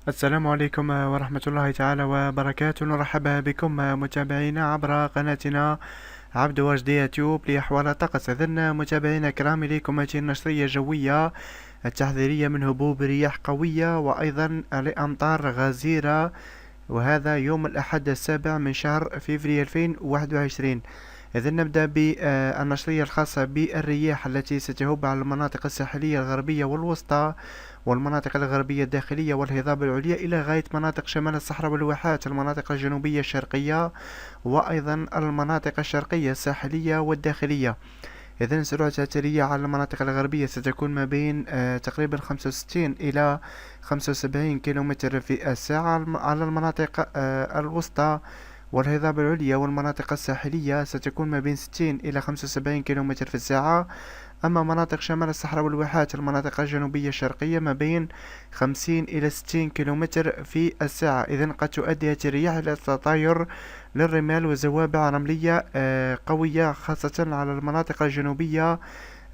السلام عليكم ورحمة الله تعالى وبركاته. نرحب بكم متابعينا عبر قناتنا عبد واجد يوتيوب لأحوال الطقس. إذن متابعينا الكرام، إليكم هذه النشرية الجوية التحذيرية من هبوب رياح قوية وأيضا لأمطار غزيرة، وهذا يوم الأحد 7 من شهر فبراير 2021. إذن نبدأ بالنشرية الخاصة بالرياح التي ستهب على المناطق الساحلية الغربية والوسطى والمناطق الغربية الداخلية والهضاب العليا إلى غاية مناطق شمال الصحراء والواحات، المناطق الجنوبية الشرقية وأيضا المناطق الشرقية الساحلية والداخلية. إذن سرعة الرياح على المناطق الغربية ستكون ما بين تقريبا 65 إلى 75 كيلومتر في الساعة. على المناطق الوسطى والهضاب العليا والمناطق الساحلية ستكون ما بين 60 إلى 75 كيلومتر في الساعة. أما مناطق شمال الصحراء والواحات المناطق الجنوبية الشرقية ما بين 50 إلى 60 كيلومتر في الساعة. إذن قد تؤدي هذه الرياح إلى تطاير للرمال وزوابع رملية قوية، خاصة على المناطق الجنوبية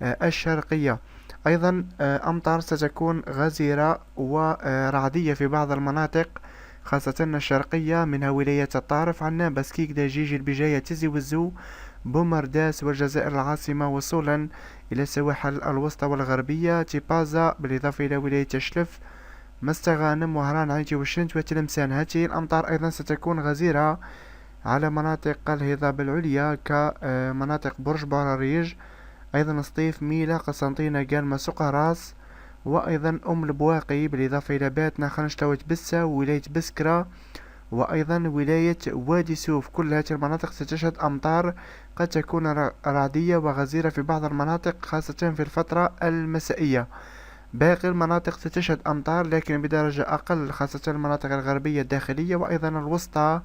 الشرقية. أيضا أمطار ستكون غزيرة ورعدية في بعض المناطق خاصة الشرقية، منها ولاية الطارف، عنابة، سكيك، دجيج، البجاية، تزي وزو، بومرداس والجزائر العاصمة، وصولا إلى السواحل الوسطى والغربية، تيبازا، بالإضافة إلى ولاية شلف، مستغانم، وهران، عينتي، وشنت، وتلمسان. هذه الأمطار أيضا ستكون غزيرة على مناطق الهضاب العليا كمناطق برج بعراريج، أيضا سطيف، ميلا، قسنطينة، قالمة، سقراس، وأيضا أم البواقي، بالإضافة إلى باتنا، خنشتة، وتبسة، وولاية بسكرة، وأيضا ولاية وادي سوف. كل هذه المناطق ستشهد أمطار قد تكون رعدية وغزيرة في بعض المناطق خاصة في الفترة المسائية. باقي المناطق ستشهد أمطار لكن بدرجة أقل، خاصة المناطق الغربية الداخلية وأيضا الوسطى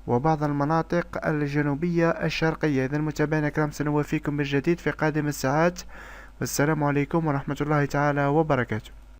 وبعض المناطق الجنوبية الشرقية. إذا متابعينا الكرام، سنوافيكم بالجديد في قادم الساعات، والسلام عليكم ورحمة الله تعالى وبركاته.